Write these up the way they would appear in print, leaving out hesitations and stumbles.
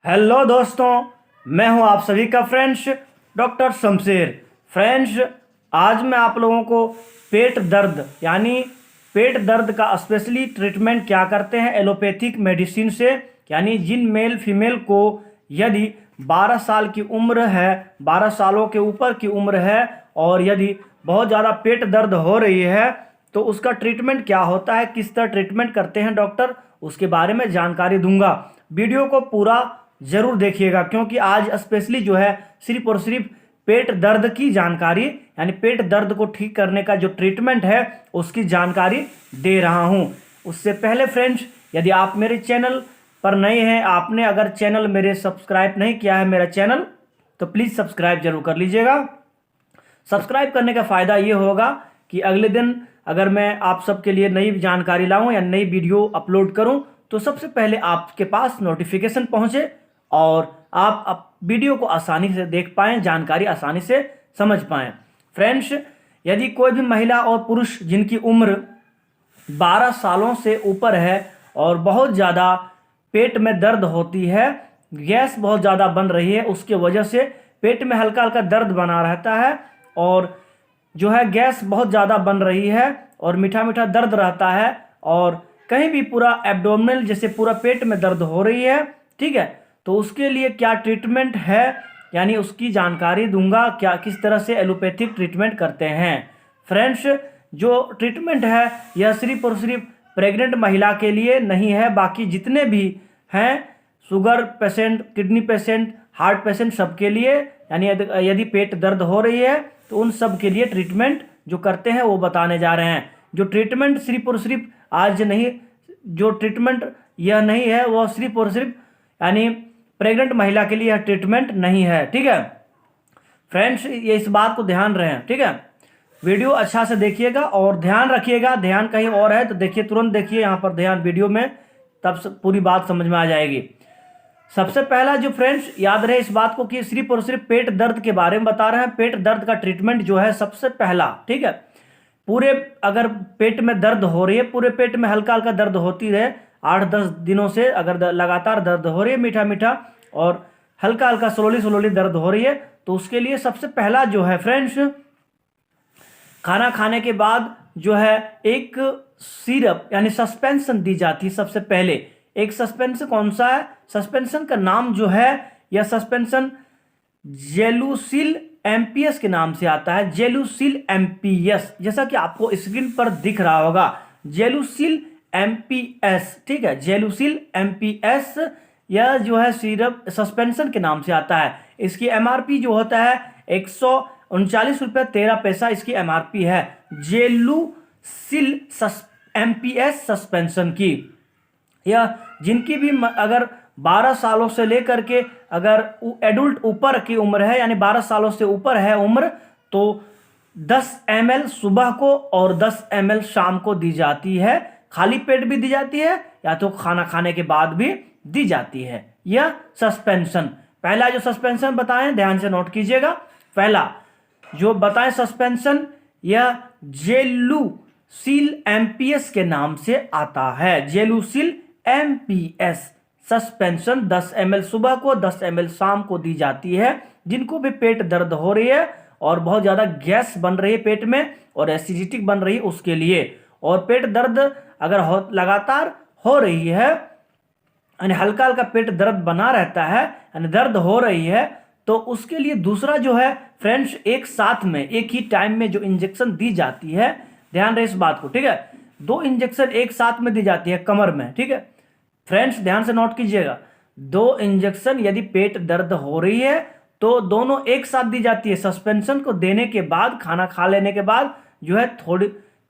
Hello दोस्तों, मैं हूं आप सभी का फ्रेंड्स डॉक्टर शमशेर। फ्रेंड्स, आज मैं आप लोगों को पेट दर्द यानी पेट दर्द का स्पेशली ट्रीटमेंट क्या करते हैं एलोपैथिक मेडिसिन से, यानी जिन मेल फीमेल को यदि 12 साल की उम्र है, 12 सालों के ऊपर की उम्र है और यदि बहुत ज़्यादा पेट दर्द हो रही है तो उसका ट्रीटमेंट क्या होता है, किस तरह ट्रीटमेंट करते हैं डॉक्टर, उसके बारे में जानकारी दूंगा। वीडियो को पूरा जरूर देखिएगा क्योंकि आज स्पेशली जो है सिर्फ और सिर्फ पेट दर्द की जानकारी यानी पेट दर्द को ठीक करने का जो ट्रीटमेंट है उसकी जानकारी दे रहा हूं। उससे पहले फ्रेंड्स, यदि आप मेरे चैनल पर नए हैं, आपने अगर चैनल मेरे सब्सक्राइब नहीं किया है मेरा चैनल, तो प्लीज़ सब्सक्राइब जरूर कर लीजिएगा। सब्सक्राइब करने का फ़ायदा ये होगा कि अगले दिन अगर मैं आप सबके लिए नई जानकारी लाऊं या नई वीडियो अपलोड करूं तो सबसे पहले आपके पास नोटिफिकेशन पहुंचे और आप वीडियो को आसानी से देख पाएं, जानकारी आसानी से समझ पाएं। फ्रेंड्स, यदि कोई भी महिला और पुरुष जिनकी उम्र 12 सालों से ऊपर है और बहुत ज़्यादा पेट में दर्द होती है, गैस बहुत ज़्यादा बन रही है, उसके वजह से पेट में हल्का हल्का दर्द बना रहता है और जो है गैस बहुत ज़्यादा बन रही है और मीठा मीठा दर्द रहता है और कहीं भी पूरा एब्डोमिनल जैसे पूरा पेट में दर्द हो रही है, ठीक है, तो उसके लिए क्या ट्रीटमेंट है यानी उसकी जानकारी दूंगा, क्या किस तरह से एलोपैथिक ट्रीटमेंट करते हैं। फ्रेंड्स, जो ट्रीटमेंट है यह सिर्फ और सिर्फ प्रेग्नेंट महिला के लिए नहीं है, बाकी जितने भी हैं sugar patient, kidney patient, heart patient, सबके लिए, यानी यदि पेट दर्द हो रही है तो उन सब के लिए ट्रीटमेंट जो करते हैं वो बताने जा रहे हैं। जो ट्रीटमेंट सिर्फ और सिर्फ आज नहीं, जो ट्रीटमेंट यह नहीं है वो सिर्फ और सिर्फ यानी प्रेग्नेंट महिला के लिए यह ट्रीटमेंट नहीं है, ठीक है फ्रेंड्स, ये इस बात को ध्यान रखें, ठीक है। वीडियो अच्छा से देखिएगा और ध्यान रखिएगा, ध्यान कहीं और है तो देखिए, तुरंत देखिए यहाँ पर ध्यान वीडियो में, तब पूरी बात समझ में आ जाएगी। सबसे पहला जो फ्रेंड्स याद रहे इस बात को कि सिर्फ और सिर्फ पेट दर्द के बारे में बता रहे हैं। पेट दर्द का ट्रीटमेंट जो है सबसे पहला, ठीक है, पूरे अगर पेट में दर्द हो रही है, पूरे पेट में हल्का हल्का दर्द होती रहे 8-10 दिनों से, अगर लगातार दर्द हो रही है मीठा मीठा और हल्का हल्का स्लोली स्लोली दर्द हो रही है, तो उसके लिए सबसे पहला जो है फ्रेंड्स, खाना खाने के बाद जो है एक सिरप यानी सस्पेंशन दी जाती है। सबसे पहले एक सस्पेंशन कौन सा है, सस्पेंशन का नाम जो है, यह सस्पेंशन जेलुसिल एमपीएस के नाम से आता है। जेलुसिल एमपीएस, जैसा कि आपको स्क्रीन पर दिख रहा होगा, जेलुसिल एमपीएस, ठीक है, जेलुसिल एमपीएस, यह जो है सिरप सस्पेंशन के नाम से आता है। इसकी एमआरपी जो होता है 139 रुपये 13 पैसा इसकी एमआरपी है, जेलुसिल एमपीएस सस्पेंशन की। यह जिनकी भी अगर 12 सालों से लेकर के अगर एडल्ट ऊपर की उम्र है यानी 12 सालों से ऊपर है उम्र, तो 10 ml सुबह को और 10 ml शाम को दी जाती है। खाली पेट भी दी जाती है या तो खाना खाने के बाद भी दी जाती है। यह सस्पेंशन, पहला जो सस्पेंशन बताएं ध्यान से नोट कीजिएगा। पहला जो बताएं सस्पेंशन, यह जेलुसिल एमपीएस के नाम से आता है। जेलुसिल एमपीएस सस्पेंशन 10 ml सुबह को 10 ml शाम को दी जाती है। जिनको भी पेट दर्द हो रही है और बहुत ज़्यादा गैस बन रही है पेट में और एसिडिटी बन रही है उसके लिए, और पेट दर्द अगर लगातार हो रही है यानी हल्का हल्का पेट दर्द बना रहता है यानी दर्द हो रही है, तो उसके लिए दूसरा जो है फ्रेंड्स, एक साथ में एक ही टाइम में जो इंजेक्शन दी जाती है, ध्यान रहे इस बात को, ठीक है, 2 इंजेक्शन एक साथ में दी जाती है कमर में, ठीक है फ्रेंड्स, ध्यान से नोट कीजिएगा। 2 इंजेक्शन यदि पेट दर्द हो रही है तो दोनों एक साथ दी जाती है। सस्पेंशन को देने के बाद, खाना खा लेने के बाद जो है,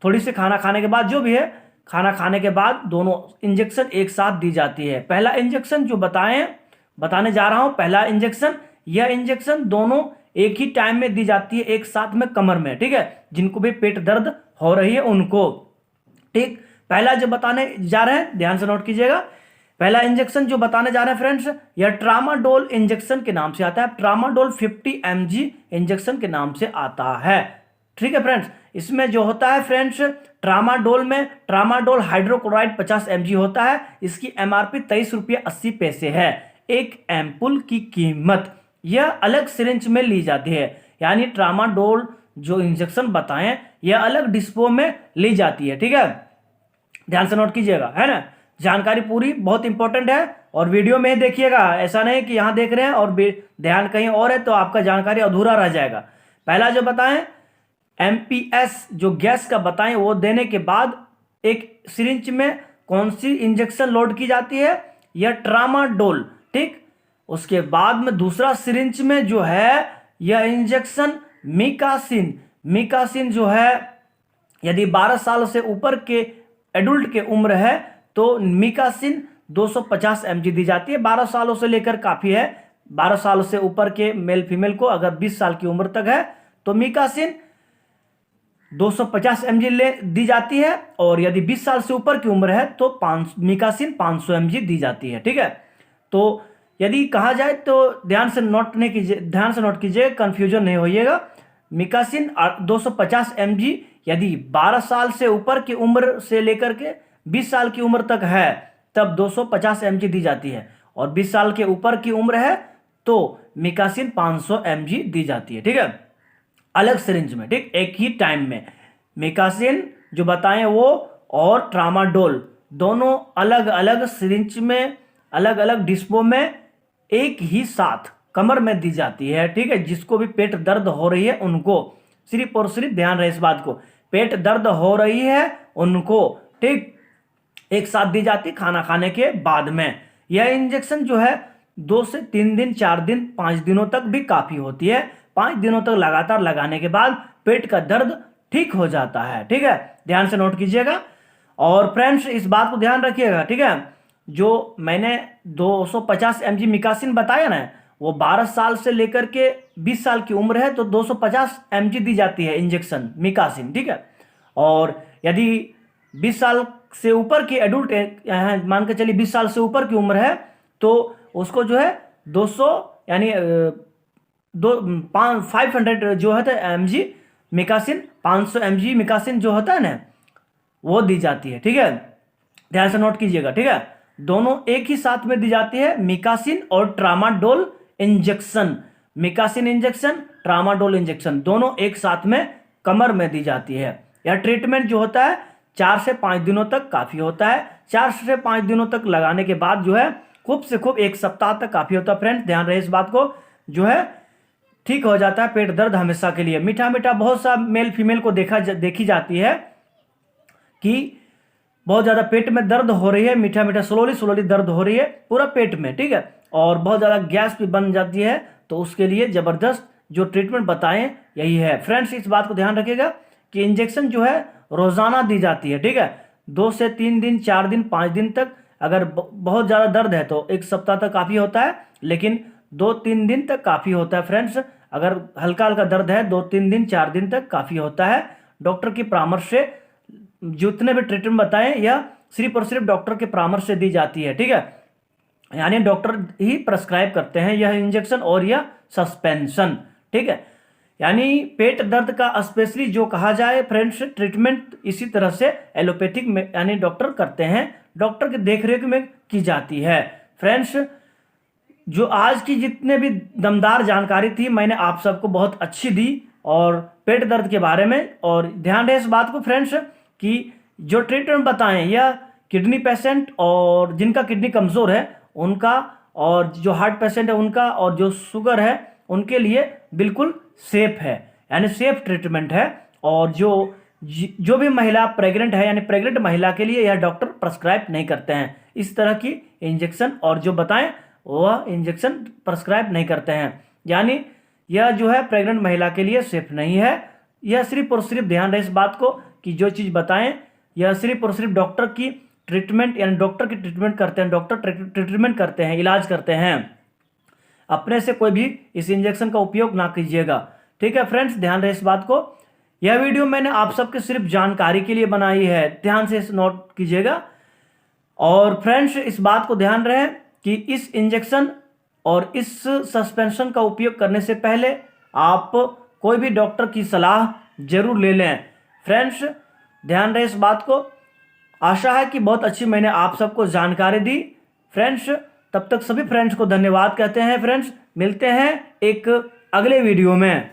थोड़ी से खाना खाने के बाद, जो भी है खाना खाने के बाद दोनों इंजेक्शन एक साथ दी जाती है। पहला इंजेक्शन जो बताने जा रहा हूं, पहला इंजेक्शन, यह इंजेक्शन दोनों एक ही टाइम में दी जाती है एक साथ में कमर में, ठीक है, जिनको भी पेट दर्द हो रही है उनको, ठीक। पहला जो बताने जा रहे हैं ध्यान से नोट कीजिएगा, पहला इंजेक्शन जो बताने जा रहे हैं फ्रेंड्स, यह ट्रामाडोल इंजेक्शन के नाम से आता है। ट्रामाडोल 50 mg इंजेक्शन के नाम से आता है, ठीक है फ्रेंड्स। इसमें जो होता है फ्रेंड्स, ट्रामाडोल में ट्रामाडोल हाइड्रोक्लोराइड 50 mg होता है। इसकी एमआरपी 23 रुपये 80 पैसे है। एक एम्पुल की कीमत यह अलग सिरिंज में ली जाती है। यानी ट्रामाडोल जो इंजेक्शन बताएं यह अलग डिस्पो में ली जाती है। ठीक है, ध्यान से नोट कीजिएगा, है ना। जानकारी पूरी बहुत इंपॉर्टेंट है और वीडियो में ही देखिएगा, ऐसा नहीं कि यहाँ देख रहे हैं और ध्यान कहीं और है तो आपका जानकारी अधूरा रह जाएगा। पहला जो बताएं एमपीएस जो गैस का बताएं वो देने के बाद एक सिरिंज में कौन सी इंजेक्शन लोड की जाती है, यह ट्रामाडोल। ठीक, उसके बाद में दूसरा सिरिंज में जो है यह इंजेक्शन मिकासिन जो है, यदि 12 साल से ऊपर के एडल्ट के उम्र है तो मिकासिन 250 mg दी जाती है। 12 सालों से लेकर काफी है, 12 साल से ऊपर के मेल फीमेल को अगर 20 साल की उम्र तक है तो मिकासिन 250 mg दी जाती है, और यदि 20 साल से ऊपर की उम्र है तो मिकासिन 500 mg दी जाती है। ठीक है, तो यदि कहा जाए तो ध्यान से नोट कीजिए, कंफ्यूजन नहीं होइएगा। मिकासिन 250 mg यदि 12 साल से ऊपर की उम्र से लेकर के 20 साल की उम्र तक है तब 250 mg दी जाती है, और 20 साल के ऊपर की उम्र है तो मिकासिन 500 mg दी जाती है। ठीक है, अलग सिरिंज में, ठीक, एक ही टाइम में। मिकासिन जो बताएं वो और ट्रामाडोल दोनों अलग अलग सिरिंज में, अलग अलग डिस्पो में एक ही साथ कमर में दी जाती है। ठीक है, जिसको भी पेट दर्द हो रही है उनको, सिर्फ और सिर्फ ध्यान रहे इस बात को, पेट दर्द हो रही है उनको, ठीक, एक साथ दी जाती खाना खाने के बाद में। यह इंजेक्शन जो है 2 से 3 दिन, 4 दिन, 5 दिनों तक भी काफी होती है। 5 दिनों तक लगातार लगाने के बाद पेट का दर्द ठीक हो जाता है। ठीक है, ध्यान से नोट कीजिएगा। और फ्रेंड्स इस बात को ध्यान रखिएगा, ठीक है, जो मैंने 250 mg मिकासिन बताया ना, वो 12 साल से लेकर के 20 साल की उम्र है तो 250 mg दी जाती है इंजेक्शन मिकासिन। ठीक है, और यदि 20 साल से ऊपर की एडल्ट मान के चलिए 20 साल से ऊपर की उम्र है तो उसको जो है 200 यानी 500 जो है mg मिकासिन, 500 mg मिकासिन जो होता है ना वो दी जाती है। ठीक है, ध्यान से नोट कीजिएगा। ठीक है, दोनों एक ही साथ में दी जाती है, मिकासिन और tramadol injection. मिकासिन injection, tramadol injection दोनों एक साथ में कमर में दी जाती है। यह ट्रीटमेंट जो होता है 4 से 5 दिनों तक काफी होता है। 4 से 5 दिनों तक लगाने के बाद जो है खूब से खूब 1 सप्ताह तक काफी होता है। फ्रेंड्स ध्यान रहे इस बात को, जो है ठीक हो जाता है पेट दर्द हमेशा के लिए। मीठा मीठा बहुत सा मेल फीमेल को देखी जाती है कि बहुत ज्यादा पेट में दर्द हो रही है, मीठा मीठा स्लोली दर्द हो रही है पूरा पेट में। ठीक है, और बहुत ज्यादा गैस भी बन जाती है, तो उसके लिए जबरदस्त जो ट्रीटमेंट बताएं यही है। फ्रेंड्स इस बात को ध्यान रखिएगा कि इंजेक्शन जो है रोजाना दी जाती है। ठीक है, 2 से 3 दिन, 4 दिन, 5 दिन तक। अगर बहुत ज्यादा दर्द है तो 1 सप्ताह तक काफी होता है, लेकिन 2-3 दिन तक काफी होता है। फ्रेंड्स अगर हल्का हल्का दर्द है 2-3 दिन, 4 दिन तक काफी होता है। डॉक्टर की परामर्श से जितने भी ट्रीटमेंट बताएं यह सिर्फ और सिर्फ डॉक्टर के परामर्श से दी जाती है। ठीक है, यानी डॉक्टर ही प्रेस्क्राइब करते हैं यह इंजेक्शन और यह सस्पेंशन। ठीक है, यानी पेट दर्द का स्पेशली जो कहा जाए फ्रेंड्स ट्रीटमेंट इसी तरह से एलोपैथिक में यानी डॉक्टर करते हैं, डॉक्टर की देखरेख में की जाती है। फ्रेंड्स जो आज की जितने भी दमदार जानकारी थी मैंने आप सबको बहुत अच्छी दी और पेट दर्द के बारे में। और ध्यान रहे इस बात को फ्रेंड्स कि जो ट्रीटमेंट बताएं यह किडनी पेशेंट और जिनका किडनी कमज़ोर है उनका, और जो हार्ट पेशेंट है उनका, और जो शुगर है उनके लिए बिल्कुल सेफ है, यानी सेफ ट्रीटमेंट है। और जो भी महिला प्रेग्नेंट है यानी प्रेग्नेंट महिला के लिए यह डॉक्टर प्रेस्क्राइब नहीं करते हैं इस तरह की इंजेक्शन, और जो बताएं वह इंजेक्शन प्रेस्क्राइब नहीं करते हैं। यानी यह जो है प्रेग्नेंट महिला के लिए सेफ नहीं है। यह सिर्फ और सिर्फ ध्यान रहे इस बात को कि जो चीज़ बताएं यह सिर्फ और सिर्फ डॉक्टर की ट्रीटमेंट यानी डॉक्टर की ट्रीटमेंट करते हैं, डॉक्टर ट्रीटमेंट करते हैं, इलाज करते हैं। अपने से कोई भी इस इंजेक्शन का उपयोग ना कीजिएगा। ठीक है फ्रेंड्स, ध्यान रहे इस बात को। यह वीडियो मैंने आप सबके सिर्फ जानकारी के लिए बनाई है, ध्यान से इस नोट कीजिएगा। और फ्रेंड्स इस बात को ध्यान रहे कि इस इंजेक्शन और इस सस्पेंशन का उपयोग करने से पहले आप कोई भी डॉक्टर की सलाह जरूर ले लें। फ्रेंड्स ध्यान रहे इस बात को। आशा है कि बहुत अच्छी मैंने आप सबको जानकारी दी। फ्रेंड्स तब तब तक सभी फ्रेंड्स को धन्यवाद कहते हैं फ्रेंड्स। मिलते हैं एक अगले वीडियो में।